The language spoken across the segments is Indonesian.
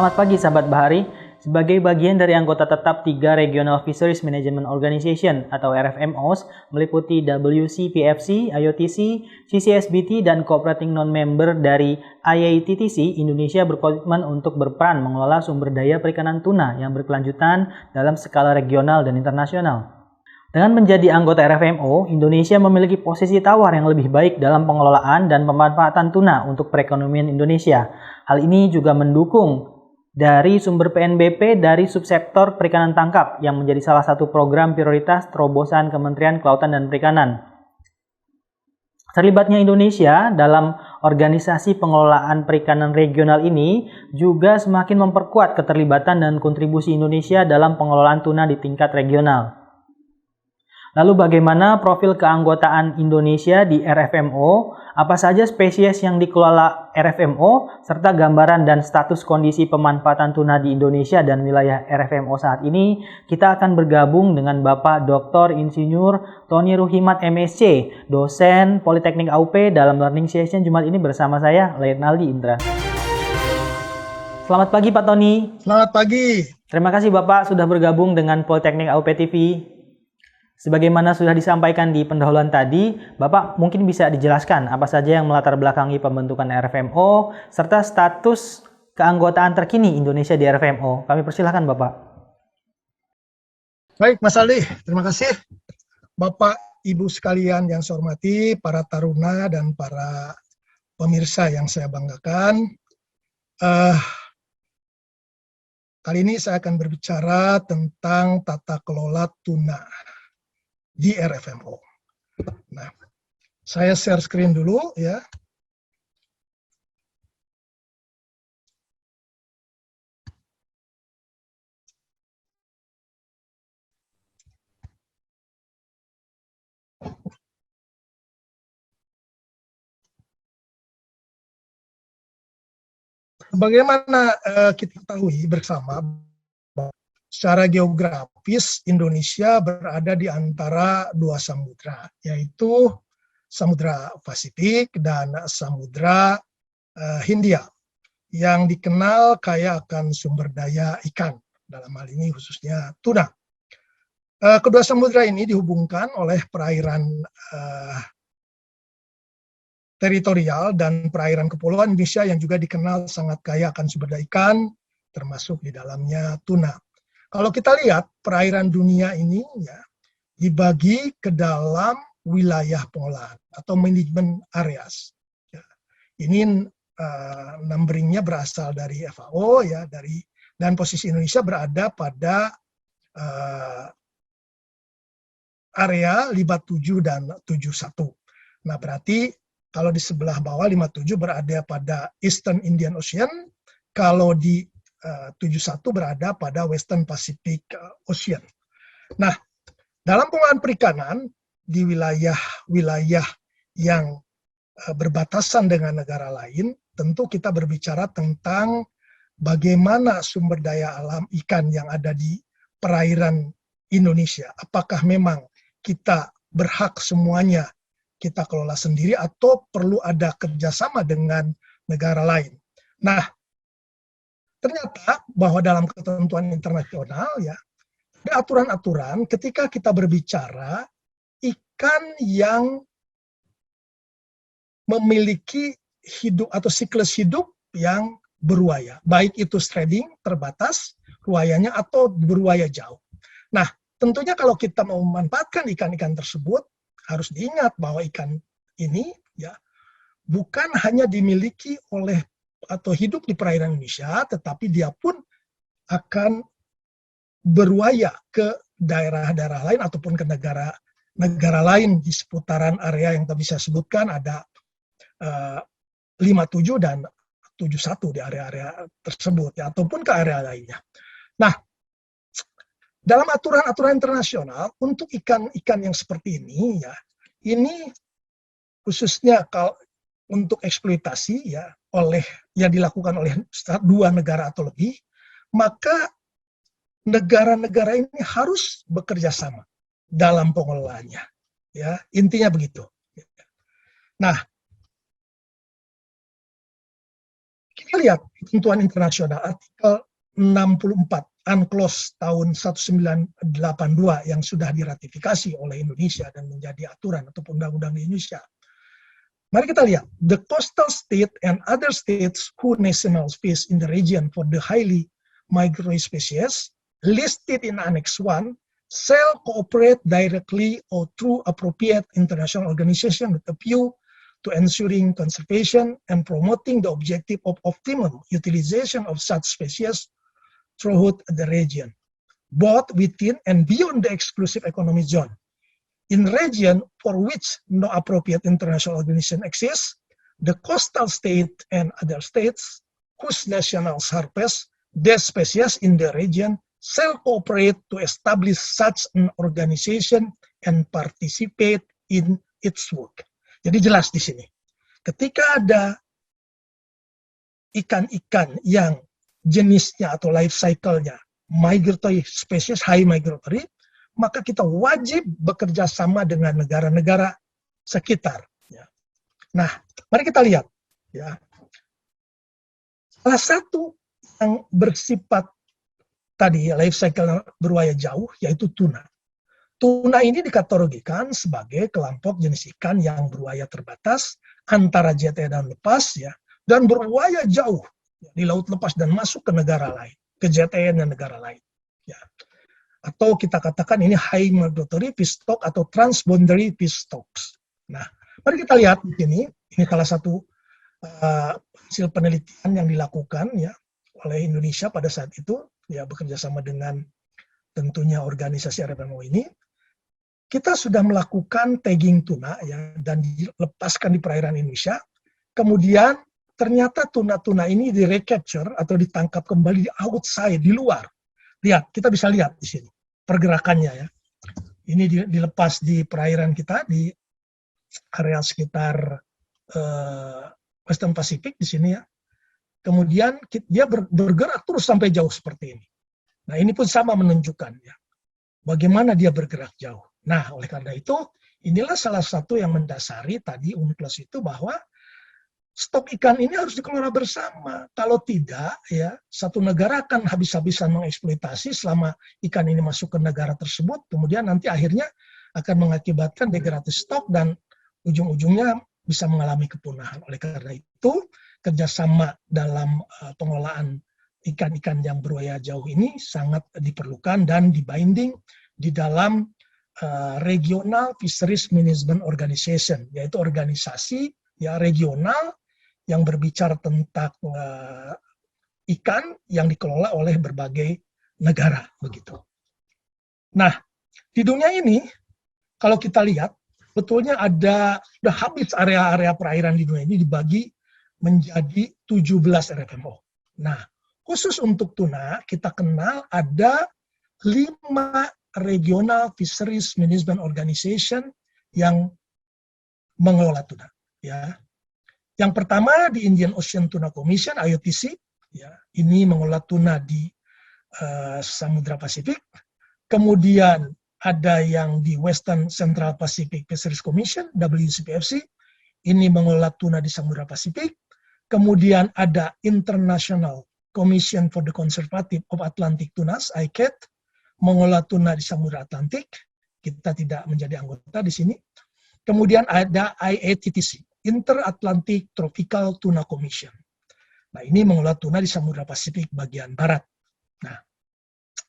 Selamat pagi sahabat Bahari. Sebagai bagian dari anggota tetap 3 Regional Fisheries Management Organization atau RFMOs meliputi WCPFC, IOTC, CCSBT, dan Cooperating Non-Member dari IATTC, Indonesia berkomitmen untuk berperan mengelola sumber daya perikanan tuna yang berkelanjutan dalam skala regional dan internasional. Dengan menjadi anggota RFMO, Indonesia memiliki posisi tawar yang lebih baik dalam pengelolaan dan pemanfaatan tuna untuk perekonomian Indonesia. Hal ini juga mendukung dari sumber PNBP dari subsektor perikanan tangkap yang menjadi salah satu program prioritas terobosan Kementerian Kelautan dan Perikanan. Terlibatnya Indonesia dalam organisasi pengelolaan perikanan regional ini juga semakin memperkuat keterlibatan dan kontribusi Indonesia dalam pengelolaan tuna di tingkat regional. Lalu bagaimana profil keanggotaan Indonesia di RFMO, apa saja spesies yang dikelola RFMO, serta gambaran dan status kondisi pemanfaatan tuna di Indonesia dan wilayah RFMO saat ini, kita akan bergabung dengan Bapak Dr. Insinyur Tony Ruhimat MSc, dosen Politeknik AUP dalam Learning Session Jumat ini bersama saya, Leonaldi Indra. Selamat pagi Pak Tony. Selamat pagi. Terima kasih Bapak sudah bergabung dengan Politeknik AUP TV. Sebagaimana sudah disampaikan di pendahuluan tadi, Bapak mungkin bisa dijelaskan apa saja yang melatar belakangi pembentukan RFMO, serta status keanggotaan terkini Indonesia di RFMO. Kami persilahkan Bapak. Baik Mas Aldi, terima kasih. Bapak, Ibu sekalian yang saya hormati, para taruna dan para pemirsa yang saya banggakan. Kali ini saya akan berbicara tentang tata kelola tuna di RFMO. Nah, saya share screen dulu ya. Bagaimana kita ketahui bersama secara geografis Indonesia berada di antara dua samudra, yaitu Samudra Pasifik dan Samudra Hindia, yang dikenal kaya akan sumber daya ikan, dalam hal ini khususnya tuna. Kedua samudra ini dihubungkan oleh perairan teritorial dan perairan kepulauan Indonesia yang juga dikenal sangat kaya akan sumber daya ikan, termasuk di dalamnya tuna. Kalau kita lihat perairan dunia ini ya dibagi ke dalam wilayah pengolahan atau management areas. Ya. Ini numberingnya berasal dari FAO ya, dan posisi Indonesia berada pada area 57 dan 71. Nah, berarti kalau di sebelah bawah 57 berada pada Eastern Indian Ocean, kalau di 71 berada pada Western Pacific Ocean. Nah, dalam pengelolaan perikanan di wilayah-wilayah yang berbatasan dengan negara lain, tentu kita berbicara tentang bagaimana sumber daya alam ikan yang ada di perairan Indonesia. Apakah memang kita berhak semuanya kita kelola sendiri atau perlu ada kerjasama dengan negara lain? Nah, ternyata bahwa dalam ketentuan internasional ya ada aturan-aturan ketika kita berbicara ikan yang memiliki hidup atau siklus hidup yang beruaya, baik itu stranding terbatas ruayanya atau beruaya jauh. Nah, tentunya kalau kita mau memanfaatkan ikan-ikan tersebut harus diingat bahwa ikan ini ya bukan hanya dimiliki oleh atau hidup di perairan Indonesia, tetapi dia pun akan beruaya ke daerah-daerah lain ataupun ke negara lain di seputaran area yang tadi saya sebutkan, ada 57 dan 71 di area-area tersebut ya, ataupun ke area lainnya. Nah, dalam aturan-aturan internasional untuk ikan-ikan yang seperti ini ya, ini khususnya kalau untuk eksploitasi ya yang dilakukan oleh dua negara atau lebih, maka negara-negara ini harus bekerja sama dalam pengelolaannya. Ya, intinya begitu. Nah, Kita lihat ketentuan internasional artikel 64 UNCLOS tahun 1982 yang sudah diratifikasi oleh Indonesia dan menjadi aturan atau undang-undang di Indonesia. Mari kita lihat, the coastal state and other states who national space in the region for the highly migratory species listed in Annex 1 shall cooperate directly or through appropriate international organization with a view to ensuring conservation and promoting the objective of optimum utilization of such species throughout the region, both within and beyond the exclusive economic zone. In region for which no appropriate international organization exists, the coastal state and other states whose nationals harvest these species in the region shall cooperate to establish such an organization and participate in its work. Jadi jelas di sini, ketika ada ikan-ikan yang jenisnya atau life cycle-nya migratory species, high migratory, maka kita wajib bekerja sama dengan negara-negara sekitar. Ya. Nah, mari kita lihat. Ya. Salah satu yang bersifat tadi life cycle berwaya jauh, yaitu tuna. Tuna ini dikategorikan sebagai kelompok jenis ikan yang berwaya terbatas antara JTE dan lepas, ya, dan berwaya jauh ya, di laut lepas dan masuk ke negara lain, ke JTE dan negara lain. Ya. Atau kita katakan ini high migratory fish stock atau transboundary fish stocks. Nah, mari kita lihat di sini, ini salah satu hasil penelitian yang dilakukan ya oleh Indonesia pada saat itu, ya bekerja sama dengan tentunya organisasi RFMO ini. Kita sudah melakukan tagging tuna ya dan dilepaskan di perairan Indonesia. Kemudian ternyata tuna-tuna ini di-recapture atau ditangkap kembali di outside, di luar. Lihat, kita bisa lihat di sini pergerakannya ya. Ini dilepas di perairan kita di area sekitar Western Pacific di sini ya. Kemudian dia bergerak terus sampai jauh seperti ini. Nah, ini pun sama menunjukkan ya bagaimana dia bergerak jauh. Nah, oleh karena itu inilah salah satu yang mendasari tadi UNCLOS itu bahwa stok ikan ini harus dikelola bersama. Kalau tidak, ya satu negara akan habis-habisan mengeksploitasi selama ikan ini masuk ke negara tersebut. Kemudian nanti akhirnya akan mengakibatkan degradasi stok dan ujung-ujungnya bisa mengalami kepunahan. Oleh karena itu, kerjasama dalam pengelolaan ikan-ikan yang berwaya jauh ini sangat diperlukan dan dibinding di dalam Regional Fisheries Management Organization, yaitu organisasi ya regional yang berbicara tentang ikan yang dikelola oleh berbagai negara begitu. Nah, di dunia ini kalau kita lihat betulnya sudah habis area-area perairan di dunia ini dibagi menjadi 17 RFMO. Nah, khusus untuk tuna kita kenal ada 5 Regional Fisheries Management Organization yang mengelola tuna ya. Yang pertama di Indian Ocean Tuna Commission (IOTC), ya, ini mengelola tuna di Samudra Pasifik. Kemudian ada yang di Western Central Pacific Fisheries Commission (WCPFC), ini mengelola tuna di Samudra Pasifik. Kemudian ada International Commission for the Conservation of Atlantic Tunas (ICAT), mengelola tuna di Samudra Atlantik. Kita tidak menjadi anggota di sini. Kemudian ada IATTC, Inter-Atlantic Tropical Tuna Commission. Nah, ini mengelola tuna di Samudra Pasifik bagian barat. Nah,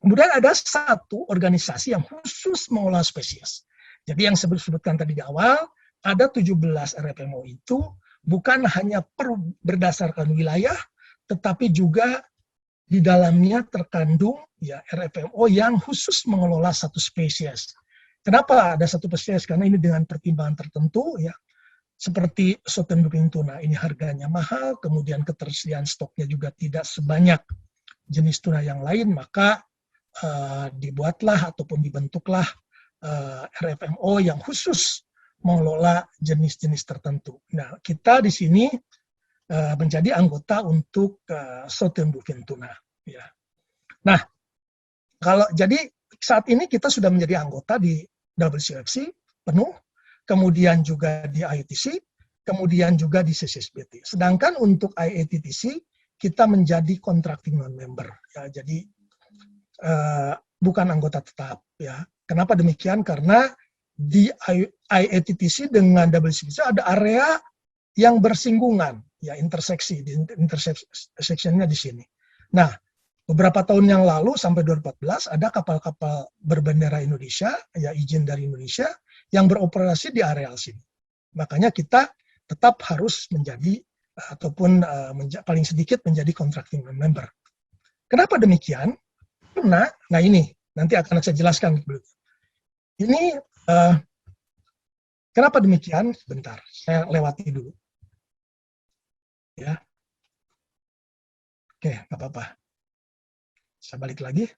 kemudian ada satu organisasi yang khusus mengelola spesies. Jadi yang sebutkan tadi di awal, ada 17 RFMO itu bukan hanya berdasarkan wilayah, tetapi juga di dalamnya terkandung ya RFMO yang khusus mengelola satu spesies. Kenapa ada satu spesies? Karena ini dengan pertimbangan tertentu ya. Seperti Southern Bluefin tuna, ini harganya mahal, kemudian ketersediaan stoknya juga tidak sebanyak jenis tuna yang lain, maka dibuatlah ataupun dibentuklah RFMO yang khusus mengelola jenis-jenis tertentu. Nah, kita di sini menjadi anggota untuk Southern Bluefin tuna. Ya. Nah, jadi saat ini kita sudah menjadi anggota di WCFC penuh, kemudian juga di IATC, kemudian juga di CCSBT. Sedangkan untuk IATTC kita menjadi contracting non-member. Ya, jadi bukan anggota tetap. Ya. Kenapa demikian? Karena di IATTC dengan WCPC ada area yang bersinggungan, ya interseksi, intersection-nya di sini. Nah, beberapa tahun yang lalu sampai 2014 ada kapal-kapal berbendera Indonesia, ya izin dari Indonesia, yang beroperasi di areal sini. Makanya kita tetap harus menjadi ataupun paling sedikit menjadi contracting member. Kenapa demikian? Karena, nah ini nanti akan saya jelaskan. Ini kenapa demikian? Sebentar, saya lewati dulu. Ya, oke, nggak apa-apa. Saya balik lagi.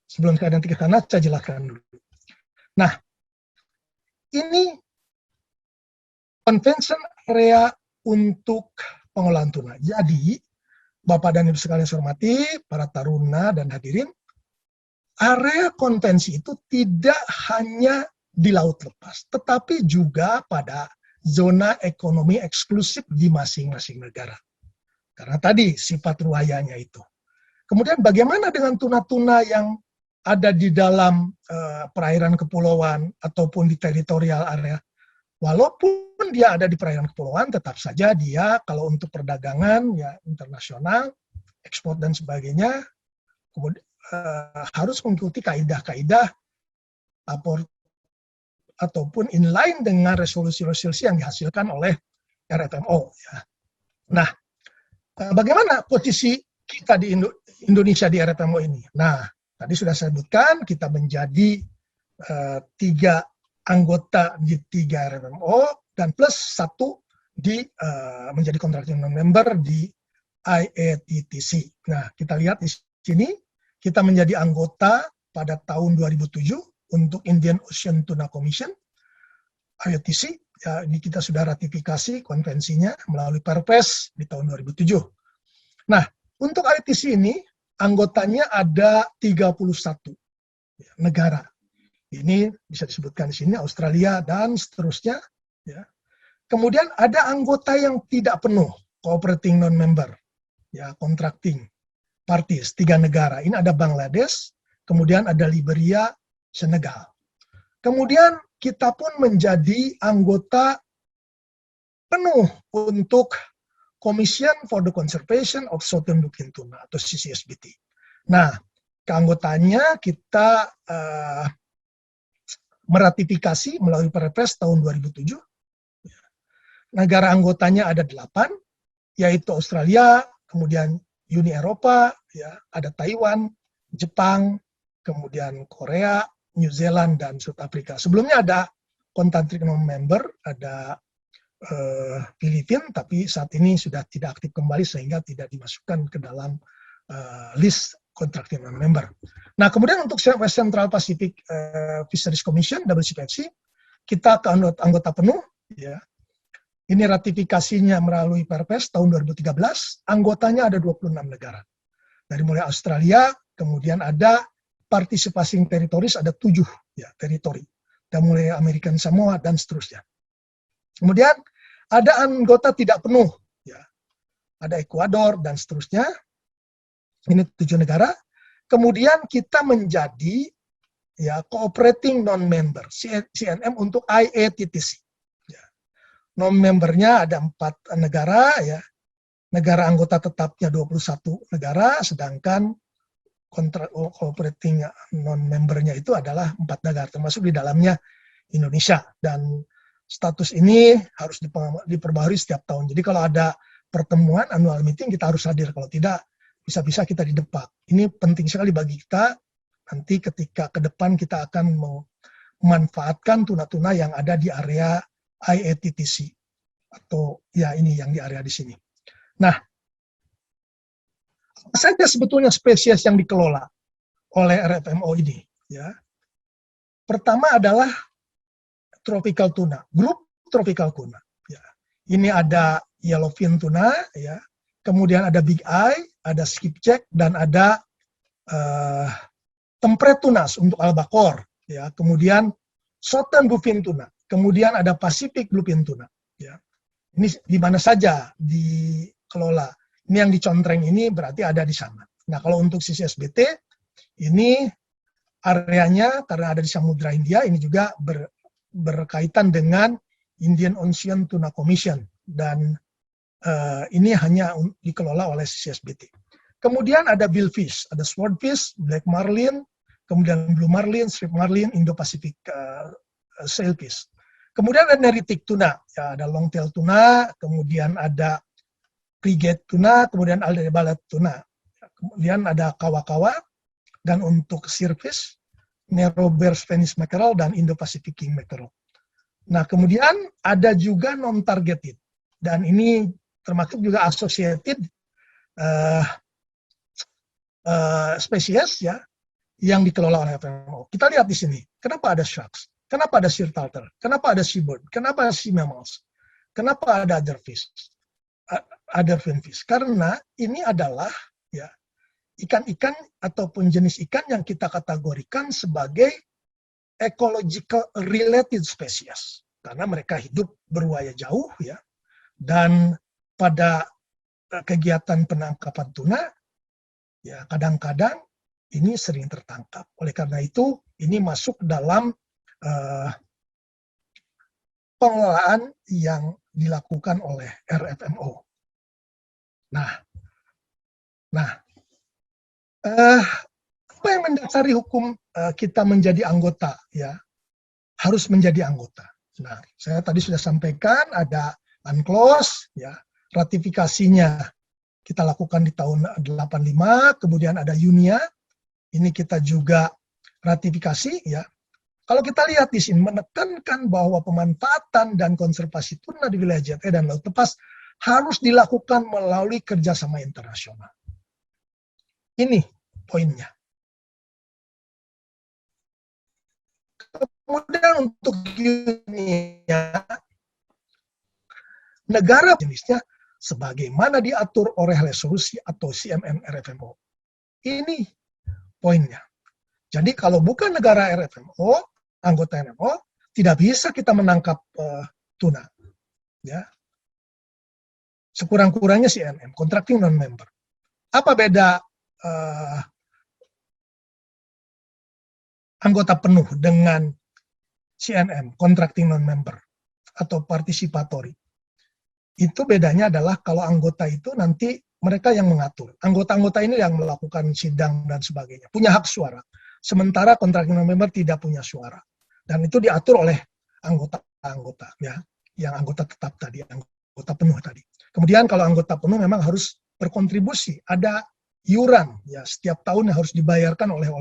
Sebelum saya nanti ke sana, saya jelaskan dulu. Nah, ini convention area untuk pengolahan tuna. Jadi, Bapak dan Ibu sekalian saya hormati, para taruna dan hadirin, area konvensi itu tidak hanya di laut lepas, tetapi juga pada zona ekonomi eksklusif di masing-masing negara. Karena tadi sifat ruayanya itu. Kemudian bagaimana dengan tuna-tuna yang ada di dalam perairan kepulauan ataupun di teritorial area? Walaupun dia ada di perairan kepulauan, tetap saja dia kalau untuk perdagangan ya internasional, ekspor dan sebagainya, kemudian harus mengikuti kaidah-kaidah ataupun inline dengan resolusi-resolusi yang dihasilkan oleh RFMO. Ya. Nah, bagaimana posisi kita di Indonesia di RFMO ini? Nah, tadi sudah saya sebutkan kita menjadi 3 anggota di 3 RFMO dan plus 1 di menjadi contracting member di IATTC. Nah, kita lihat di sini kita menjadi anggota pada tahun 2007 untuk Indian Ocean Tuna Commission, IATTC. Ya, ini kita sudah ratifikasi konvensinya melalui Perpres di tahun 2007. Nah, untuk IATTC ini anggotanya ada 31 negara. Ini bisa disebutkan di sini Australia dan seterusnya. Ya. Kemudian ada anggota yang tidak penuh, cooperating non-member, ya contracting parties, 3 negara. Ini ada Bangladesh, kemudian ada Liberia, Senegal. Kemudian kita pun menjadi anggota penuh untuk Commission for the Conservation of Southern Looking Tuna atau CCSBT. Nah, keanggotaannya kita meratifikasi melalui Perpres tahun 2007. Negara anggotanya ada 8, yaitu Australia, kemudian Uni Eropa, ya, ada Taiwan, Jepang, kemudian Korea, New Zealand, dan South Africa. Sebelumnya ada contracting member, ada Filipina, tapi saat ini sudah tidak aktif kembali sehingga tidak dimasukkan ke dalam list contracting member. Nah, kemudian untuk West Central Pacific Fisheries Commission, WCPFC, kita ke anggota penuh, ya. Ini ratifikasinya melalui Perpres tahun 2013, anggotanya ada 26 negara. Dari mulai Australia, kemudian ada participating territories, ada 7 ya, teritori. Dan mulai American Samoa, dan seterusnya. Kemudian ada anggota tidak penuh, ya. Ada Ekuador, dan seterusnya. Ini 7 negara. Kemudian kita menjadi ya cooperating non-member, CNM untuk IATTC. Non-membernya ada 4 negara, ya. Negara anggota tetapnya 21 negara, sedangkan cooperating non-membernya itu adalah 4 negara, termasuk di dalamnya Indonesia. Dan status ini harus diperbarui setiap tahun. Jadi kalau ada pertemuan annual meeting, kita harus hadir. Kalau tidak, bisa-bisa kita didepak. Ini penting sekali bagi kita, nanti ketika ke depan kita akan memanfaatkan tuna-tuna yang ada di area IATTC atau ya ini yang di area di sini. Nah, apa saja sebetulnya spesies yang dikelola oleh RFMO ini? Ya, pertama adalah tropical tuna, grup tropical tuna. Ya, ini ada yellowfin tuna, ya. Kemudian ada big eye, ada skipjack, dan ada temperate tunas untuk albacore. Ya, kemudian southern bluefin tuna. Kemudian ada Pacific bluefin tuna. Ya. Ini di mana saja dikelola. Ini yang dicontreng ini berarti ada di sana. Nah, kalau untuk CCSBT, ini areanya karena ada di Samudra Hindia, ini juga berkaitan dengan Indian Ocean Tuna Commission, dan ini hanya dikelola oleh CCSBT. Kemudian ada billfish, ada swordfish, black marlin, kemudian blue marlin, strip marlin, Indo-Pacific sailfish. Kemudian ada neritic tuna, ya, ada longtail tuna, kemudian ada frigate tuna, kemudian ada balet tuna. Kemudian ada kawa-kawa, dan untuk sirfish, narrow bear Spanish mackerel, dan Indo-Pacific king mackerel. Nah, kemudian ada juga non-targeted, dan ini termasuk juga associated spesies ya, yang dikelola oleh FMO. Kita lihat di sini, kenapa ada sharks, kenapa ada sea turtle, kenapa ada seabird, kenapa ada sea mammals, kenapa ada other fish, other finfish. Karena ini adalah ya ikan-ikan ataupun jenis ikan yang kita kategorikan sebagai ecological related species, karena mereka hidup berwaya jauh ya, dan pada kegiatan penangkapan tuna ya kadang-kadang ini sering tertangkap. Oleh karena itu ini masuk dalam pengelolaan yang dilakukan oleh RFMO. Nah, apa yang mendasari hukum kita menjadi anggota ya? Harus menjadi anggota. Nah, saya tadi sudah sampaikan ada UNCLOS ya, ratifikasinya kita lakukan di tahun 85, kemudian ada UNIA, ini kita juga ratifikasi ya. Kalau kita lihat di sini menekankan bahwa pemanfaatan dan konservasi tuna di wilayah JLT dan laut lepas harus dilakukan melalui kerjasama internasional. Ini poinnya. Kemudian untuk UNIA, negara jenisnya sebagaimana diatur oleh resolusi atau CMM RFMO. Ini poinnya. Jadi kalau bukan negara RFMO, anggota RFMO, tidak bisa kita menangkap tuna. Ya. Sekurang-kurangnya CNM, Contracting Non-Member. Apa beda anggota penuh dengan CNM, Contracting Non-Member, atau Participatory? Itu bedanya adalah kalau anggota itu nanti mereka yang mengatur. Anggota-anggota ini yang melakukan sidang dan sebagainya, punya hak suara. Sementara contracting member tidak punya suara. Dan itu diatur oleh anggota-anggota, ya, yang anggota tetap tadi, anggota penuh tadi. Kemudian kalau anggota penuh memang harus berkontribusi, ada iuran, ya, setiap tahun harus dibayarkan oleh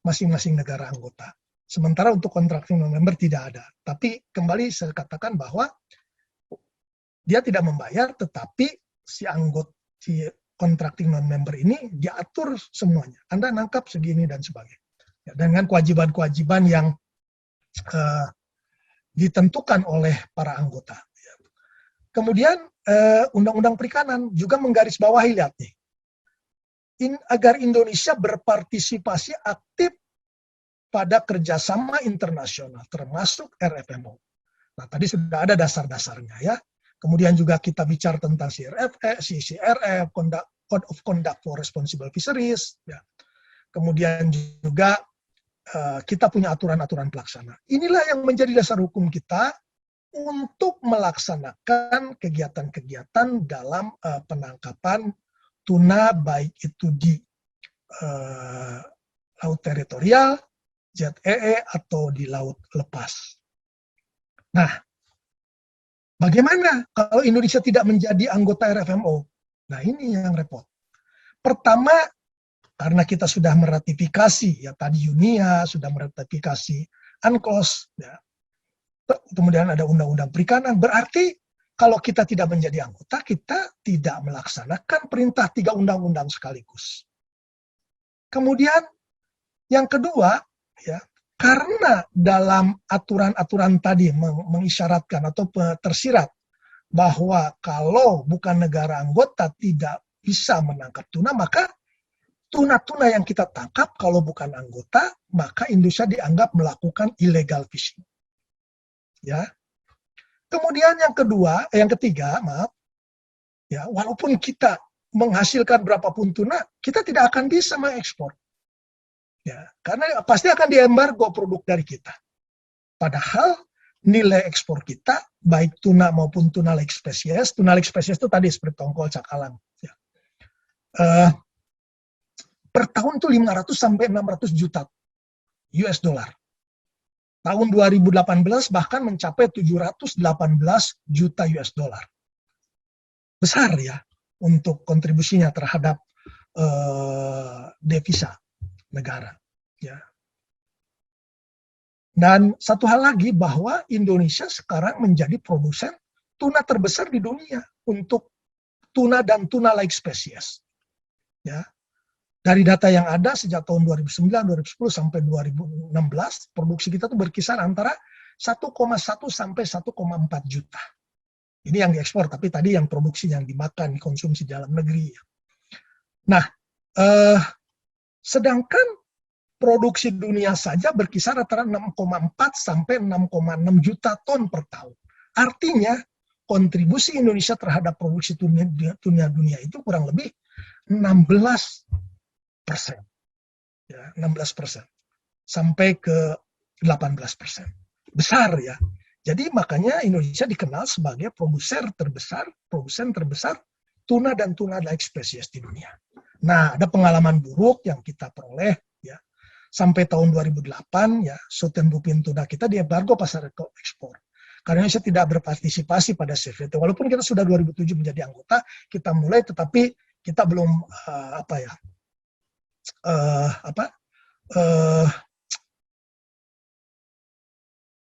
masing-masing negara anggota. Sementara untuk contracting member tidak ada. Tapi kembali saya katakan bahwa dia tidak membayar, tetapi si contracting non-member ini diatur semuanya. Anda nangkap segini dan sebagainya. Ya, dengan kewajiban-kewajiban yang ditentukan oleh para anggota. Ya. Kemudian Undang-Undang Perikanan juga menggarisbawahi, lihat nih, agar Indonesia berpartisipasi aktif pada kerjasama internasional, termasuk RFMO. Nah, tadi sudah ada dasar-dasarnya ya. Kemudian juga kita bicara tentang CCRF, Code of Conduct for Responsible Fisheries. Ya. Kemudian juga kita punya aturan-aturan pelaksana. Inilah yang menjadi dasar hukum kita untuk melaksanakan kegiatan-kegiatan dalam penangkapan tuna, baik itu di laut teritorial, ZEE, atau di laut lepas. Nah, bagaimana kalau Indonesia tidak menjadi anggota RFMO? Nah, ini yang repot. Pertama, karena kita sudah meratifikasi, ya tadi UNIA sudah meratifikasi UNCLOS, ya. Kemudian ada Undang-Undang Perikanan, berarti kalau kita tidak menjadi anggota, kita tidak melaksanakan perintah 3 undang-undang sekaligus. Kemudian yang kedua, ya, karena dalam aturan-aturan tadi mengisyaratkan atau tersirat bahwa kalau bukan negara anggota tidak bisa menangkap tuna, maka tuna-tuna yang kita tangkap kalau bukan anggota, maka Indonesia dianggap melakukan illegal fishing. Ya. Kemudian yang ketiga, maaf, ya, walaupun kita menghasilkan berapapun tuna, kita tidak akan bisa mengekspor. Ya, karena pasti akan diembargo produk dari kita. Padahal nilai ekspor kita, baik tuna maupun tuna lake species itu tadi seperti tongkol, cakalang. Ya. Per tahun tuh 500 sampai 600 juta US dollar. Tahun 2018 bahkan mencapai 718 juta US dollar. Besar ya untuk kontribusinya terhadap devisa negara. Ya. Dan satu hal lagi bahwa Indonesia sekarang menjadi produsen tuna terbesar di dunia untuk tuna dan tuna like species. Ya. Dari data yang ada sejak tahun 2009, 2010 sampai 2016, produksi kita tuh berkisar antara 1,1 sampai 1,4 juta. Ini yang diekspor, tapi tadi yang produksi yang dimakan, dikonsumsi dalam negeri. Nah, sedangkan produksi dunia saja berkisar antara 6,4 sampai 6,6 juta ton per tahun. Artinya, kontribusi Indonesia terhadap produksi dunia itu kurang lebih 16%. Ya, 16%. Sampai ke 18%. Besar ya. Jadi makanya Indonesia dikenal sebagai produsen terbesar tuna dan tuna like species di dunia. Nah, ada pengalaman buruk yang kita peroleh ya. Sampai tahun 2008 ya, Sultan Bupin tuna kita diembargo pasar ekspor. Karena Indonesia tidak berpartisipasi pada CVT. Walaupun kita sudah 2007 menjadi anggota, kita mulai tetapi kita belum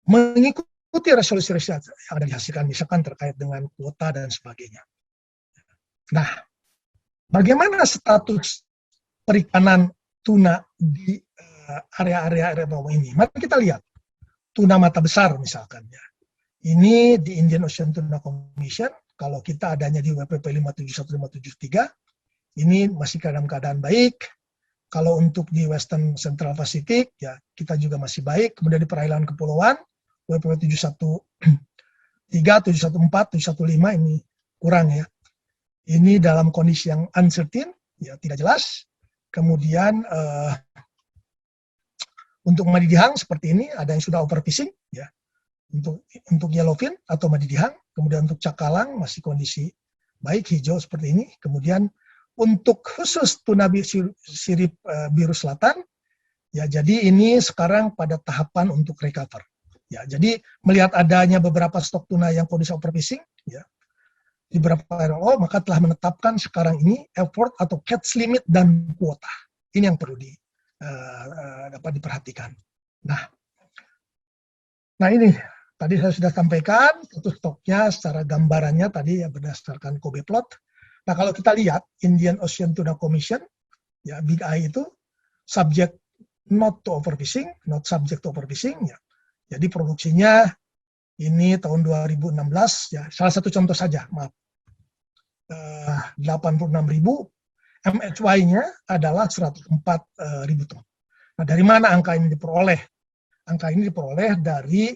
mengikuti resolusi yang ada dihasilkan, misalkan terkait dengan kuota dan sebagainya. Nah, bagaimana status perikanan tuna di area-area RMO ini? Mari kita lihat tuna mata besar misalkan ya. Ini di Indian Ocean Tuna Commission, kalau kita adanya di WPP 571-573, ini masih dalam keadaan baik. Kalau untuk di Western Central Pacific, ya kita juga masih baik. Kemudian di perairan kepulauan, WPP 713, 714, 715 ini kurang ya. Ini dalam kondisi yang uncertain, ya tidak jelas. Kemudian untuk madidihang seperti ini, ada yang sudah overfishing, ya. Untuk yellowfin atau madidihang. Kemudian untuk cakalang masih kondisi baik, hijau seperti ini. Kemudian untuk khusus tuna sirip biru selatan, ya jadi ini sekarang pada tahapan untuk recover. Ya, jadi melihat adanya beberapa stok tuna yang kondisi overfishing, ya, di beberapa RO, maka telah menetapkan sekarang ini effort atau catch limit dan kuota. Ini yang perlu dapat diperhatikan. Nah ini tadi saya sudah sampaikan itu stoknya secara gambarannya tadi ya berdasarkan Kobe plot. Nah kalau kita lihat Indian Ocean Tuna Commission, ya Big Eye itu subject not to overfishing, not subject to overfishing, ya. Jadi produksinya ini tahun 2016 ya salah satu contoh saja, maaf. 86.000, MHY-nya adalah 104.000 ton. Nah, dari mana angka ini diperoleh? Angka ini diperoleh dari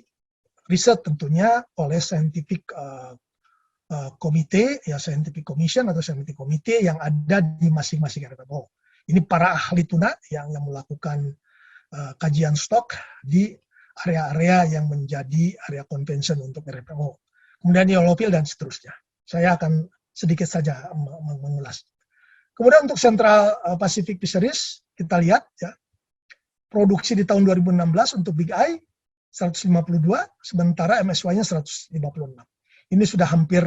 riset tentunya oleh scientific komite, ya scientific commission atau scientific komite yang ada di masing-masing RFMO. Ini para ahli tuna yang melakukan kajian stok di area-area yang menjadi area convention untuk RFMO. Kemudian yellowfin dan seterusnya. Saya akan sedikit saja mengulas. Kemudian untuk Central Pacific Fisheries, kita lihat ya, produksi di tahun 2016 untuk Big Eye 152, sementara MSY-nya 156. Ini sudah hampir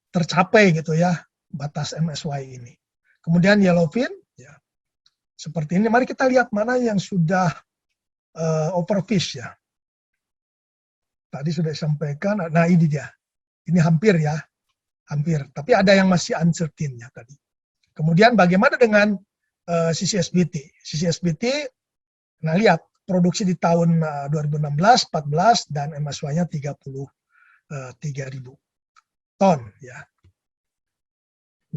tercapai gitu ya, batas MSY ini. Kemudian yellowfin, ya, seperti ini. Mari kita lihat mana yang sudah overfish ya. Tadi sudah disampaikan, nah ini dia. Ini hampir ya, hampir. Tapi ada yang masih uncertain ya tadi. Kemudian bagaimana dengan CCSBT? CCSBT, nah lihat, produksi di tahun 2016, 14, dan MSY-nya 33.000 ton. Ya.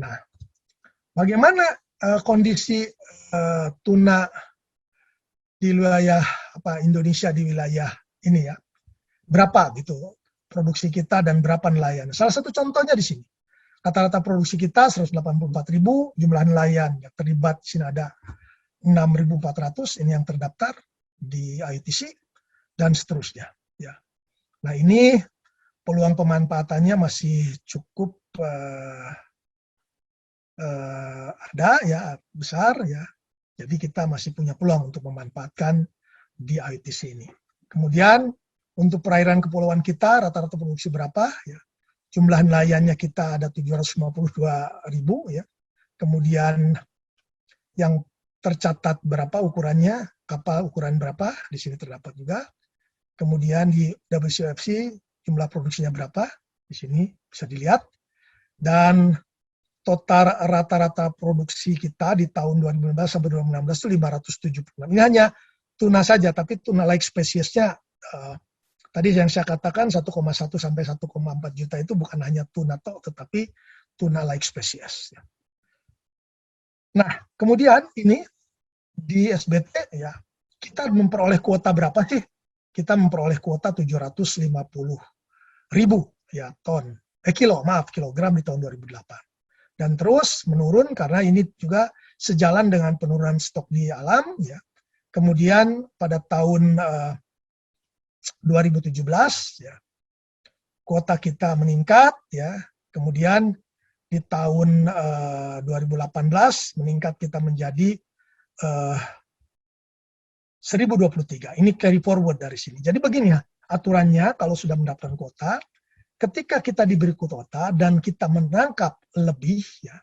Nah, bagaimana kondisi tuna di wilayah Indonesia di wilayah ini ya? Berapa gitu produksi kita dan berapa nelayan? Salah satu contohnya di sini. Rata-rata produksi kita 184.000, jumlah nelayan yang terlibat di sini ada 6.400, ini yang terdaftar di IUTC, dan seterusnya. Ya. Nah ini peluang pemanfaatannya masih cukup ada ya, besar ya. Jadi kita masih punya peluang untuk memanfaatkan di IUTC ini. Kemudian untuk perairan kepulauan kita rata-rata produksi berapa ya? Jumlah nelayannya kita ada 752.000 ya. Kemudian yang tercatat berapa ukurannya, kapal ukuran berapa, di sini terdapat juga. Kemudian di WCFC jumlah produksinya berapa, di sini bisa dilihat. Dan total rata-rata produksi kita di tahun 2015 sampai 2016 itu 576. Ini hanya tuna saja, tapi tuna like spesiesnya tadi yang saya katakan 1,1 sampai 1,4 juta itu bukan hanya tuna tok, tetapi tuna like spesies. Nah, kemudian ini di SBT ya kita memperoleh kuota berapa sih? Kita memperoleh kuota 750.000 ya kilogram di tahun 2008. Dan terus menurun karena ini juga sejalan dengan penurunan stok di alam ya. Kemudian pada tahun 2017 ya kuota kita meningkat ya. Kemudian di tahun 2018 meningkat kita menjadi 1023. Ini carry forward dari sini. Jadi begini ya, aturannya kalau sudah mendapatkan kuota, ketika kita diberi kuota dan kita menangkap lebih, ya,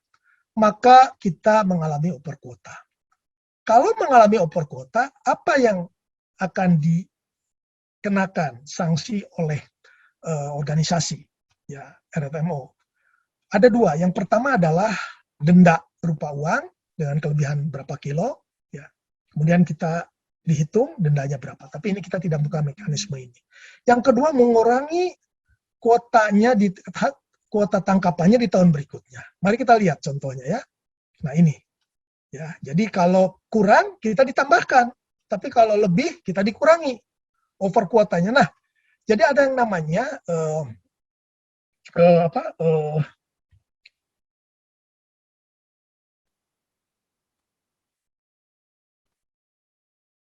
maka kita mengalami over kuota. Kalau mengalami over kuota, apa yang akan dikenakan sanksi oleh organisasi, ya, RFMO? Ada dua. Yang pertama adalah denda berupa uang dengan kelebihan berapa kilo, ya. Kemudian kita dihitung dendanya berapa. Tapi ini kita tidak buka mekanisme ini. Yang kedua, mengurangi kuotanya kuota tangkapannya di tahun berikutnya. Mari kita lihat contohnya ya. Nah ini ya. Jadi kalau kurang kita ditambahkan, tapi kalau lebih kita dikurangi over kuotanya. Nah, jadi ada yang namanya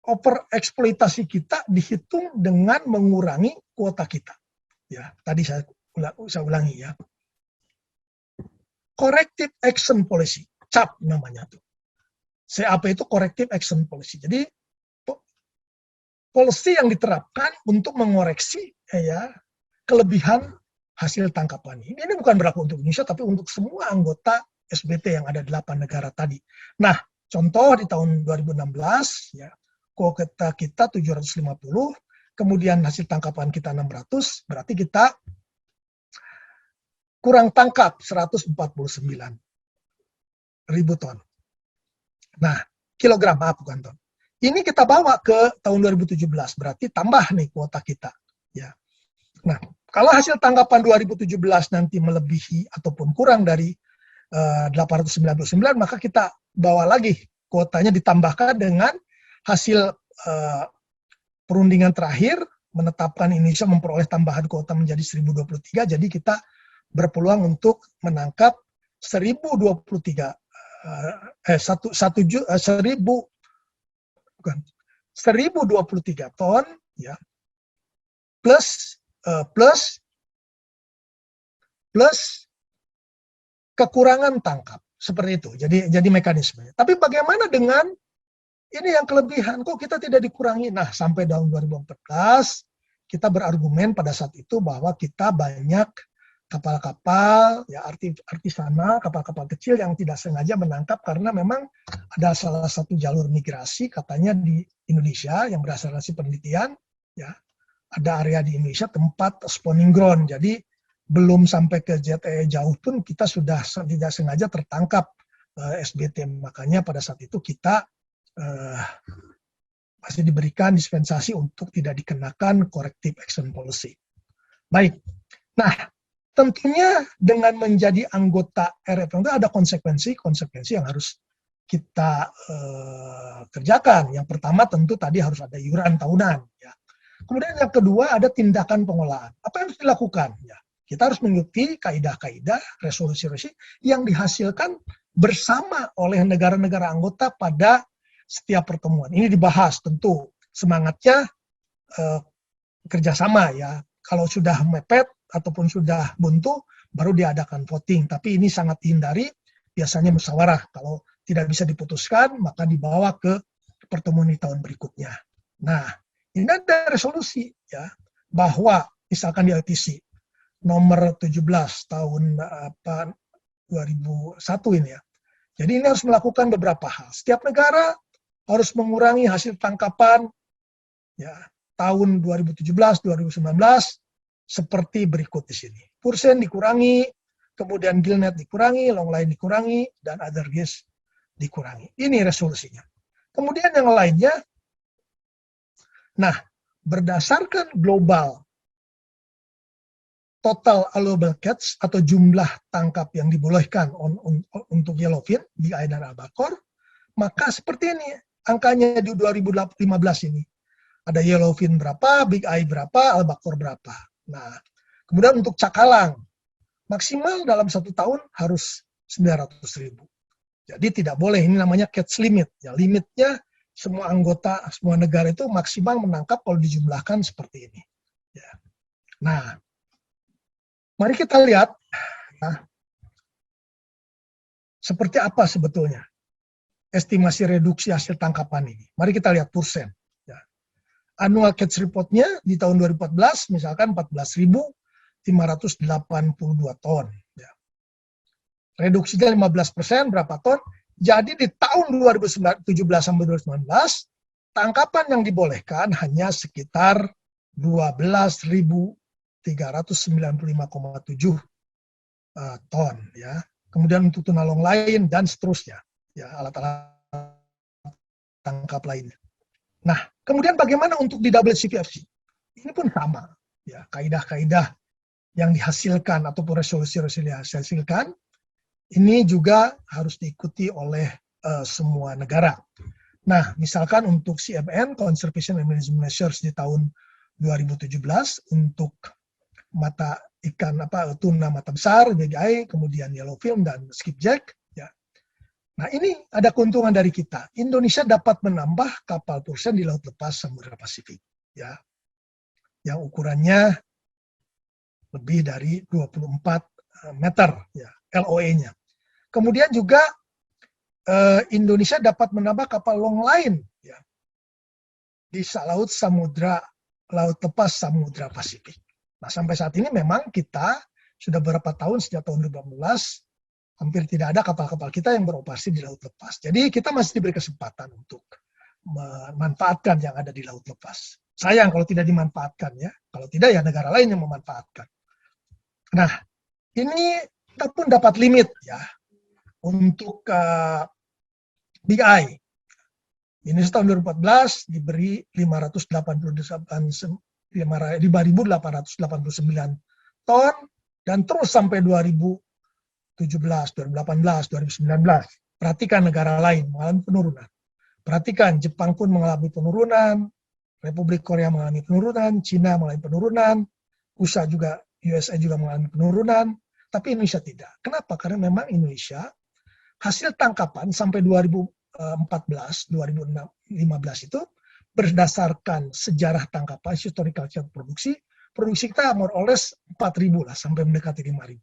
over eksploitasi kita dihitung dengan mengurangi kuota kita. Ya, tadi saya ulangi ya. Corrective Action Policy, CAP namanya tuh. CAP itu Corrective Action Policy. Jadi policy yang diterapkan untuk mengoreksi ya kelebihan hasil tangkapan ini. Ini bukan berlaku untuk Indonesia, tapi untuk semua anggota SBT yang ada 8 negara tadi. Nah, contoh di tahun 2016 ya, kuota kita 750, kemudian hasil tangkapan kita 600, berarti kita kurang tangkap 149.000 ton. Nah, kilogram, bukan ton. Ini kita bawa ke tahun 2017, berarti tambah nih kuota kita. Ya. Nah, kalau hasil tangkapan 2017 nanti melebihi ataupun kurang dari 899, maka kita bawa lagi kuotanya ditambahkan dengan hasil perundingan terakhir menetapkan Indonesia memperoleh tambahan kuota menjadi 1023, jadi kita berpeluang untuk menangkap 1023 ton ya plus kekurangan tangkap seperti itu. Jadi mekanismenya. Tapi bagaimana dengan ini yang kelebihan, kok kita tidak dikurangi? Nah, sampai tahun 2014, kita berargumen pada saat itu bahwa kita banyak kapal-kapal, ya artisana, kapal-kapal kecil yang tidak sengaja menangkap karena memang ada salah satu jalur migrasi katanya di Indonesia yang berdasarkan hasil penelitian, ya ada area di Indonesia tempat spawning ground. Jadi belum sampai ke JTE jauh pun kita sudah tidak sengaja tertangkap SBT. Makanya pada saat itu kita masih diberikan dispensasi untuk tidak dikenakan corrective action policy. Baik, nah tentunya dengan menjadi anggota RFM itu ada konsekuensi yang harus kita kerjakan. Yang pertama tentu tadi harus ada iuran tahunan. Ya. Kemudian yang kedua ada tindakan pengolahan. Apa yang harus dilakukan? Ya. Kita harus mengikuti kaidah-kaidah resolusi-resolusi yang dihasilkan bersama oleh negara-negara anggota pada setiap pertemuan. Ini dibahas tentu semangatnya kerjasama ya. Kalau sudah mepet ataupun sudah buntu, baru diadakan voting. Tapi ini sangat dihindari, biasanya musyawarah. Kalau tidak bisa diputuskan, maka dibawa ke pertemuan di tahun berikutnya. Nah, ini ada resolusi ya, bahwa misalkan di ITC nomor 17 tahun 2001 ini ya. Jadi ini harus melakukan beberapa hal. Setiap negara harus mengurangi hasil tangkapan ya, tahun 2017-2019 seperti berikut di sini. Persen dikurangi, kemudian gillnet dikurangi, long line dikurangi, dan other gas dikurangi. Ini resolusinya. Kemudian yang lainnya, nah, berdasarkan global total allowable catch atau jumlah tangkap yang dibolehkan untuk yellowfin, BI dan albacore, maka seperti ini angkanya di 2015 ini. Ada yellowfin berapa, big eye berapa, albacore berapa. Nah, kemudian untuk cakalang, maksimal dalam 1 tahun harus 900.000. Jadi tidak boleh, ini namanya catch limit. Ya, limitnya semua anggota, semua negara itu maksimal menangkap kalau dijumlahkan seperti ini. Ya. Nah, mari kita lihat ya, seperti apa sebetulnya estimasi reduksi hasil tangkapan ini. Mari kita lihat persen. Ya. Annual catch report-nya di tahun 2014 misalkan 14.582 ton. Ya. Reduksinya 15%, berapa ton? Jadi di tahun 2017 sampai 2019, tangkapan yang dibolehkan hanya sekitar 12.395,7 ton. Ya. Kemudian untuk tuna long lain dan seterusnya. Ya, alat-alat tangkap lainnya. Nah, kemudian bagaimana untuk di WCPFC? Ini pun sama. Ya, kaidah-kaidah yang dihasilkan ataupun resolusi-resolusi yang dihasilkan, ini juga harus diikuti oleh semua negara. Nah, misalkan untuk CMN, Conservation and Management Measures di tahun 2017, untuk mata ikan tuna mata besar, BGI, kemudian yellowfin dan skipjack. Ya. Nah, ini ada keuntungan dari kita. Indonesia dapat menambah kapal persen di laut lepas Samudra Pasifik. Ya. Yang ukurannya lebih dari 24 meter, ya, LOE-nya. Kemudian juga Indonesia dapat menambah kapal long line ya, di laut lepas Samudra Pasifik. Nah, sampai saat ini memang kita sudah beberapa tahun, sejak tahun 2015, hampir tidak ada kapal-kapal kita yang beroperasi di laut lepas. Jadi kita masih diberi kesempatan untuk memanfaatkan yang ada di laut lepas. Sayang kalau tidak dimanfaatkan ya. Kalau tidak ya negara lain yang memanfaatkan. Nah, ini kita pun dapat limit ya untuk Big Eye. Ini tahun 2014 diberi 5.889 ton dan terus sampai 2017, 2018, 2019. Perhatikan negara lain mengalami penurunan. Perhatikan Jepang pun mengalami penurunan, Republik Korea mengalami penurunan, Cina mengalami penurunan, USA juga mengalami penurunan, tapi Indonesia tidak. Kenapa? Karena memang Indonesia hasil tangkapan sampai 2014, 2015 itu berdasarkan sejarah tangkapan, historical produksi kita more or less 4.000 lah, sampai mendekati 5.000.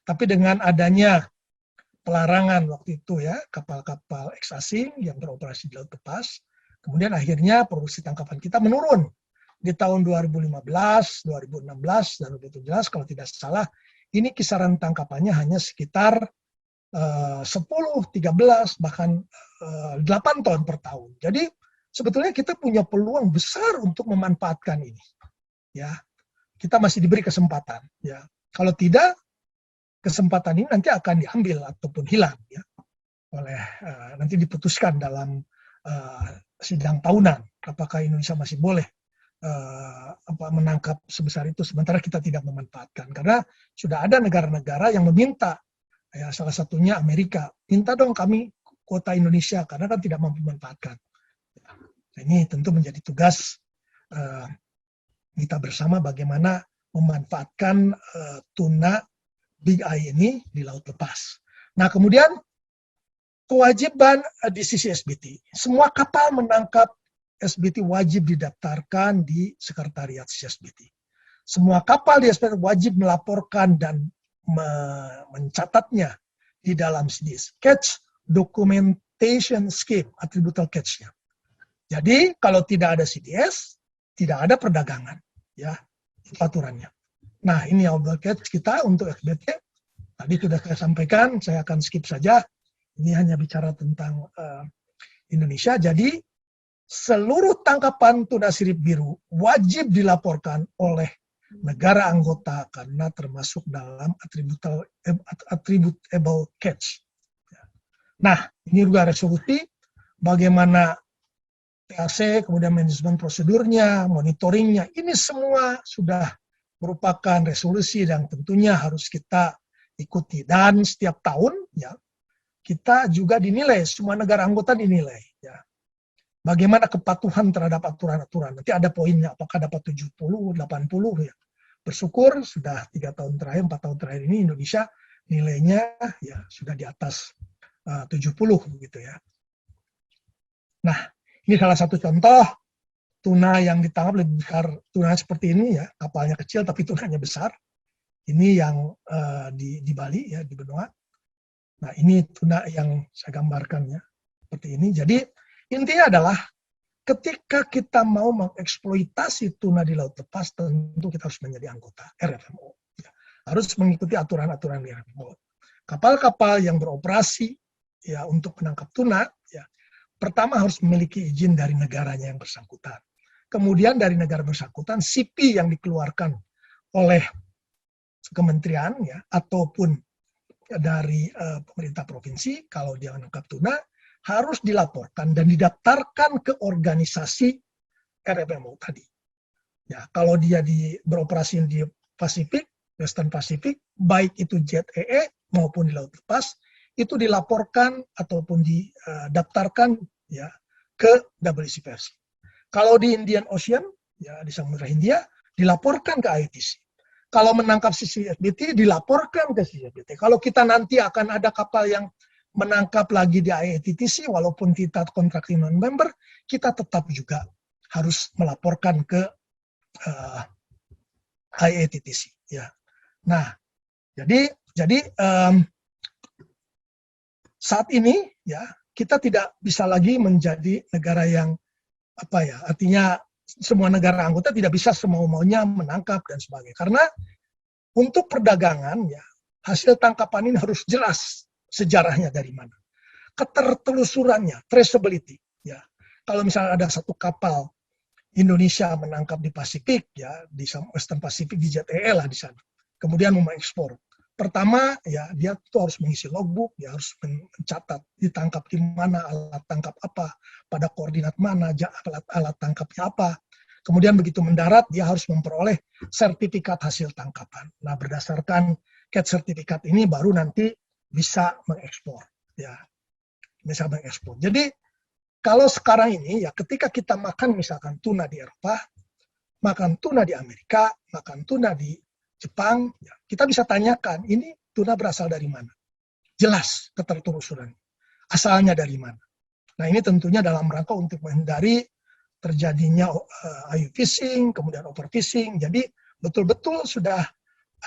Tapi dengan adanya pelarangan waktu itu ya, kapal-kapal eks asing yang beroperasi di laut lepas, kemudian akhirnya produksi tangkapan kita menurun. Di tahun 2015, 2016, dan 2017, kalau tidak salah, ini kisaran tangkapannya hanya sekitar 10, 13, bahkan 8 ton per tahun. Jadi sebetulnya kita punya peluang besar untuk memanfaatkan ini. Ya, kita masih diberi kesempatan. Ya, kalau tidak, kesempatan ini nanti akan diambil ataupun hilang. Ya, oleh nanti diputuskan dalam sidang tahunan. Apakah Indonesia masih boleh menangkap sebesar itu, sementara kita tidak memanfaatkan. Karena sudah ada negara-negara yang meminta. Ya, salah satunya Amerika, minta dong kami kuota Indonesia, karena kan tidak mampu memanfaatkan. Nah, ini tentu menjadi tugas kita bersama bagaimana memanfaatkan tuna Big Eye ini di laut lepas. Nah, kemudian kewajiban di sisi SBT, semua kapal menangkap SBT wajib didaftarkan di sekretariat SBT. Semua kapal di SBT wajib melaporkan dan mencatatnya di dalam CDS, Catch Documentation Scheme, attributable catch-nya. Jadi kalau tidak ada CDS, tidak ada perdagangan, ya, itu aturannya. Nah, ini outbound catch kita untuk SBT. Tadi sudah saya sampaikan, saya akan skip saja. Ini hanya bicara tentang Indonesia. Jadi seluruh tangkapan tuna sirip biru wajib dilaporkan oleh negara anggota karena termasuk dalam attributable catch. Nah, ini juga resolusi bagaimana TAC, kemudian manajemen prosedurnya, monitoringnya, ini semua sudah merupakan resolusi yang tentunya harus kita ikuti. Dan setiap tahun, ya, kita juga dinilai, semua negara anggota dinilai, ya. Bagaimana kepatuhan terhadap aturan-aturan. Nanti ada poinnya, apakah dapat 70, 80, ya. Bersyukur sudah 3 tahun terakhir, 4 tahun terakhir ini Indonesia nilainya ya sudah di atas 70 begitu ya. Nah, ini salah satu contoh tuna yang ditangkap lebih besar, tuna seperti ini ya, kapalnya kecil tapi tunanya besar. Ini yang di Bali ya, di benua. Nah, ini tuna yang saya gambarkan ya, seperti ini. Jadi intinya adalah ketika kita mau mengeksploitasi tuna di laut lepas, tentu kita harus menjadi anggota RFMO. Ya. Harus mengikuti aturan-aturan di RFMO. Kapal-kapal yang beroperasi ya untuk menangkap tuna, ya pertama harus memiliki izin dari negaranya yang bersangkutan. Kemudian dari negara bersangkutan, CP yang dikeluarkan oleh kementerian ya ataupun dari pemerintah provinsi kalau dia menangkap tuna harus dilaporkan dan didaftarkan ke organisasi RFMO tadi. Ya, kalau dia beroperasi di Pasifik, Western Pacific, baik itu JEE maupun di laut lepas, itu dilaporkan ataupun didaftarkan ya ke WCPFC. Kalau di Indian Ocean, ya di Samudra Hindia, dilaporkan ke ITC. Kalau menangkap CCSBT, dilaporkan ke CCSBT. Kalau kita nanti akan ada kapal yang menangkap lagi di IATTC, walaupun kita contracting non-member, kita tetap juga harus melaporkan ke IATTC. Ya. Nah, jadi saat ini ya kita tidak bisa lagi menjadi negara yang artinya semua negara anggota tidak bisa semau-maunya menangkap dan sebagainya. Karena untuk perdagangan ya hasil tangkapan ini harus jelas sejarahnya dari mana, ketertelusurannya, traceability. Ya, kalau misalnya ada satu kapal Indonesia menangkap di Pasifik, ya di Western Pacific di JEE lah di sana, kemudian mau mengekspor. Pertama, ya dia tuh harus mengisi logbook, dia harus mencatat ditangkap di mana, alat tangkap apa, pada koordinat mana, alat tangkapnya apa. Kemudian begitu mendarat, dia harus memperoleh sertifikat hasil tangkapan. Nah, berdasarkan catch sertifikat ini baru nanti bisa mengekspor, ya, bisa mengekspor. Jadi kalau sekarang ini ya ketika kita makan misalkan tuna di Eropa, makan tuna di Amerika, makan tuna di Jepang, ya, kita bisa tanyakan ini tuna berasal dari mana? Jelas ketertelusuran, asalnya dari mana? Nah ini tentunya dalam rangka untuk menghindari terjadinya IU fishing, kemudian overfishing. Jadi betul-betul sudah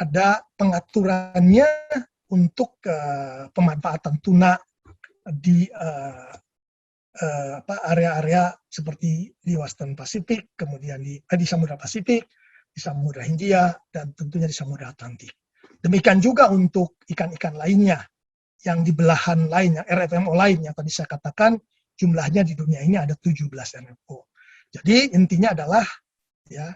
ada pengaturannya untuk pemanfaatan tuna di area-area seperti di Western Pacific, kemudian di Samudra Pasifik, di Samudra Hindia, dan tentunya di Samudra Atlantik. Demikian juga untuk ikan-ikan lainnya yang di belahan lainnya, RFMO lainnya tadi saya katakan jumlahnya di dunia ini ada 17 RFMO. Jadi intinya adalah ya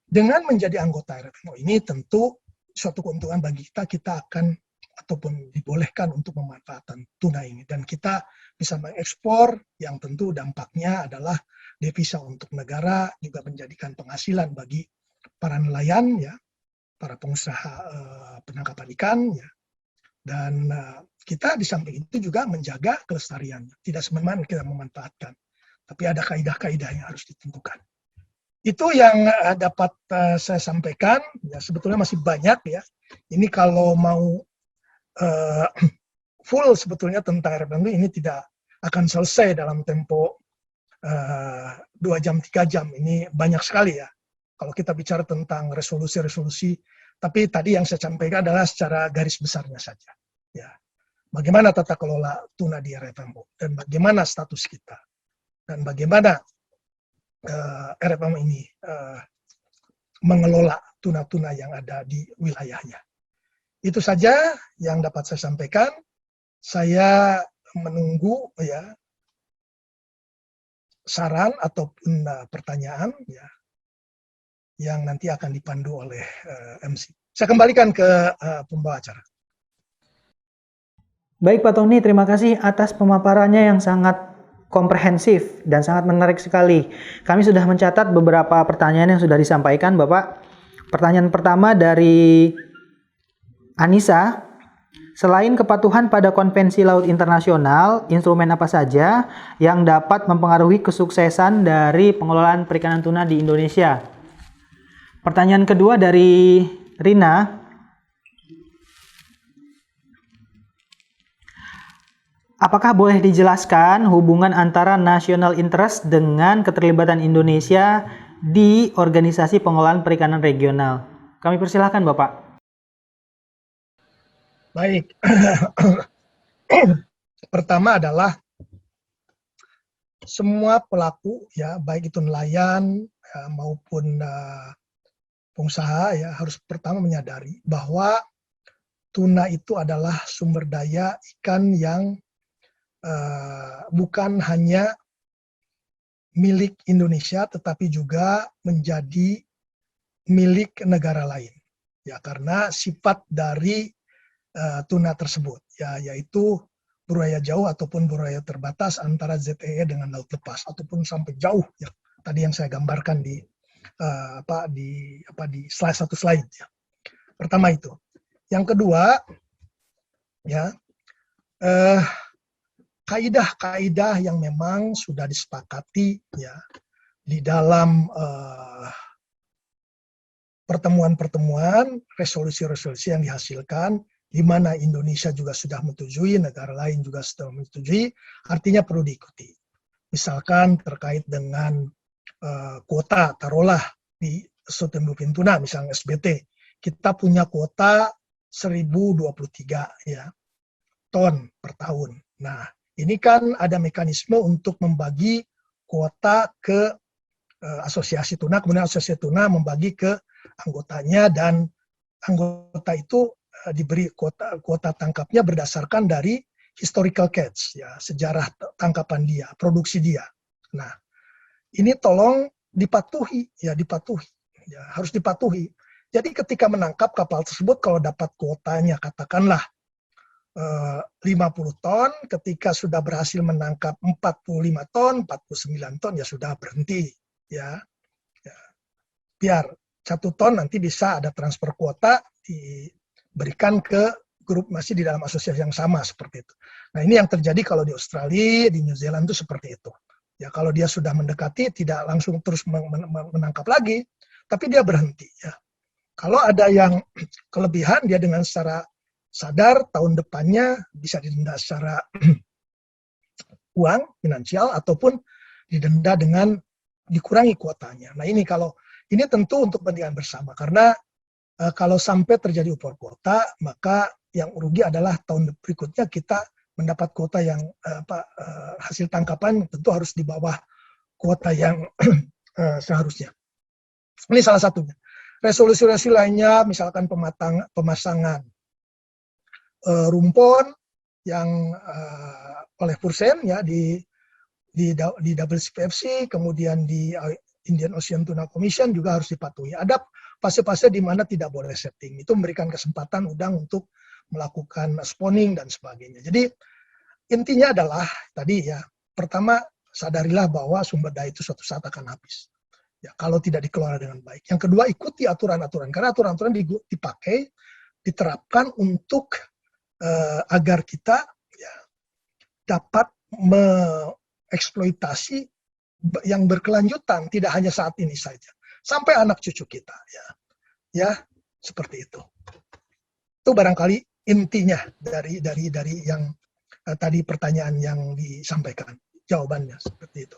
dengan menjadi anggota RFMO ini tentu suatu keuntungan bagi kita akan ataupun dibolehkan untuk memanfaatkan tuna ini dan kita bisa mengekspor yang tentu dampaknya adalah devisa untuk negara, juga menjadikan penghasilan bagi para nelayan ya, para pengusaha penangkapan ikan ya. Dan kita di samping itu juga menjaga kelestariannya. Tidak semena-mena kita memanfaatkan, tapi ada kaidah-kaidah yang harus ditentukan. Itu yang dapat saya sampaikan. Ya, sebetulnya masih banyak ya. Ini kalau mau full sebetulnya tentang RFM ini tidak akan selesai dalam tempo 2 jam, 3 jam. Ini banyak sekali ya. Kalau kita bicara tentang resolusi-resolusi, tapi tadi yang saya sampaikan adalah secara garis besarnya saja. Ya. Bagaimana tata kelola tuna di RFMO dan bagaimana status kita dan bagaimana RFM ini mengelola tuna-tuna yang ada di wilayahnya. Itu saja yang dapat saya sampaikan. Saya menunggu ya saran ataupun pertanyaan ya yang nanti akan dipandu oleh MC. Saya kembalikan ke pembawa acara. Baik Pak Tony, terima kasih atas pemaparannya yang sangat komprehensif dan sangat menarik sekali. Kami sudah mencatat beberapa pertanyaan yang sudah disampaikan Bapak. Pertanyaan pertama dari Anissa, selain kepatuhan pada konvensi laut internasional, instrumen apa saja yang dapat mempengaruhi kesuksesan dari pengelolaan perikanan tuna di Indonesia? Pertanyaan kedua dari Rina, apakah boleh dijelaskan hubungan antara national interest dengan keterlibatan Indonesia di organisasi pengelolaan perikanan regional? Kami persilahkan Bapak. Baik. Pertama adalah semua pelaku ya, baik itu nelayan maupun pengusaha ya, harus pertama menyadari bahwa tuna itu adalah sumber daya ikan yang bukan hanya milik Indonesia tetapi juga menjadi milik negara lain ya, karena sifat dari tuna tersebut ya, yaitu berwilayah jauh ataupun berwilayah terbatas antara ZEE dengan laut lepas ataupun sampai jauh ya, tadi yang saya gambarkan di slide satu slide ya. Pertama itu. Yang kedua ya, kaidah-kaidah yang memang sudah disepakati ya di dalam pertemuan-pertemuan, resolusi-resolusi yang dihasilkan, di mana Indonesia juga sudah menyetujui, negara lain juga sudah menyetujui, artinya perlu diikuti. Misalkan terkait dengan kuota, taruhlah di Sultan Bluefin Tuna, misalnya SBT, kita punya kuota 1023 ya, ton per tahun. Nah, ini kan ada mekanisme untuk membagi kuota ke asosiasi tuna, kemudian asosiasi tuna membagi ke anggotanya, dan anggota itu diberi kuota tangkapnya berdasarkan dari historical catch ya, sejarah tangkapan dia, produksi dia. Nah, ini tolong dipatuhi ya, harus dipatuhi. Jadi ketika menangkap kapal tersebut, kalau dapat kuotanya katakanlah 50 ton, ketika sudah berhasil menangkap 45 ton, 49 ton ya sudah berhenti ya. Biar 1 ton nanti bisa ada transfer kuota diberikan ke grup masih di dalam asosiasi yang sama seperti itu. Nah, ini yang terjadi kalau di Australia, di New Zealand itu seperti itu. Ya, kalau dia sudah mendekati tidak langsung terus menangkap lagi, tapi dia berhenti ya. Kalau ada yang kelebihan, dia dengan secara sadar tahun depannya bisa didenda secara uang, finansial, ataupun didenda dengan dikurangi kuotanya. Nah, ini tentu untuk kepentingan bersama, karena kalau sampai terjadi impor kuota, maka yang rugi adalah tahun berikutnya kita mendapat kuota yang hasil tangkapan tentu harus di bawah kuota yang seharusnya. Ini salah satunya. Resolusi-resolusi lainnya, misalkan pemasangan rumpon yang oleh Pursen ya di WCPFC, kemudian di Indian Ocean Tuna Commission juga harus dipatuhi. Ada fase-fase di mana tidak boleh setting. Itu memberikan kesempatan udang untuk melakukan spawning dan sebagainya. Jadi intinya adalah tadi ya, pertama sadarilah bahwa sumber daya itu suatu saat akan habis. Ya, kalau tidak dikelola dengan baik. Yang kedua, ikuti aturan-aturan, karena aturan-aturan dipakai, diterapkan untuk agar kita ya, dapat eksploitasi yang berkelanjutan, tidak hanya saat ini saja. sampai anak cucu kita ya seperti itu. Itu barangkali intinya dari yang tadi pertanyaan yang disampaikan, jawabannya seperti itu.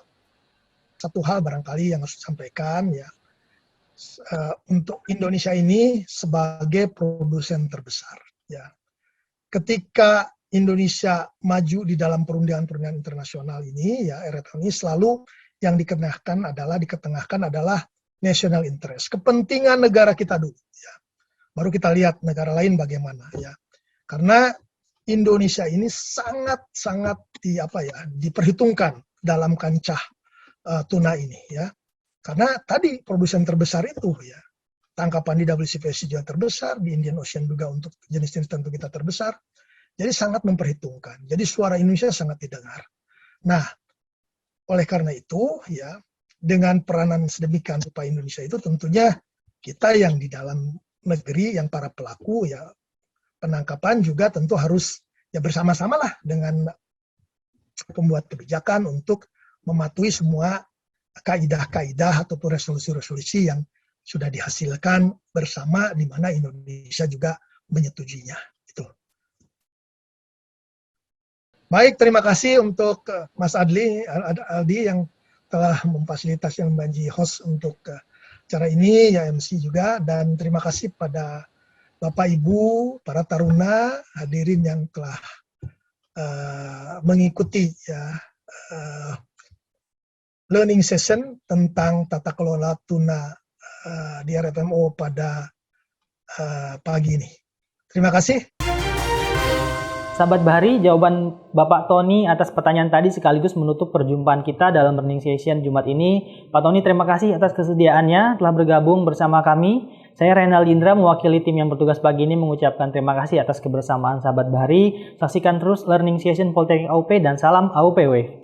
Satu hal barangkali yang harus disampaikan ya, untuk Indonesia ini sebagai produsen terbesar ya. Ketika Indonesia maju di dalam perundingan-perundingan internasional ini ya, RFM ini selalu yang diketengahkan adalah national interest, kepentingan negara kita dulu ya. Baru kita lihat negara lain bagaimana ya. Karena Indonesia ini sangat diperhitungkan dalam kancah tuna ini ya. Karena tadi produsen terbesar itu ya. Tangkapan di WCPC juga terbesar, di Indian Ocean juga untuk jenis-jenis tentu kita terbesar. Jadi sangat memperhitungkan. Jadi suara Indonesia sangat didengar. Nah, oleh karena itu ya, dengan peranan sedemikian supaya Indonesia itu tentunya kita yang di dalam negeri, yang para pelaku ya penangkapan juga tentu harus ya bersama-sama lah dengan pembuat kebijakan untuk mematuhi semua kaidah-kaidah ataupun resolusi-resolusi yang sudah dihasilkan bersama, di mana Indonesia juga menyetujuinya. Itu. Baik, terima kasih untuk Mas Aldi yang telah memfasilitasi yang menjadi host untuk acara ini, ya MC juga, dan terima kasih pada Bapak Ibu, para taruna, hadirin yang telah mengikuti ya learning session tentang tata kelola tuna di RFMO pada pagi ini. Terima kasih. Sahabat Bahari, jawaban Bapak Tony atas pertanyaan tadi sekaligus menutup perjumpaan kita dalam learning session Jumat ini. Pak Tony, terima kasih atas kesediaannya telah bergabung bersama kami. Saya Renald Indra mewakili tim yang bertugas pagi ini mengucapkan terima kasih atas kebersamaan sahabat Bahari. Saksikan terus learning session Politeknik AUP dan salam AUPW.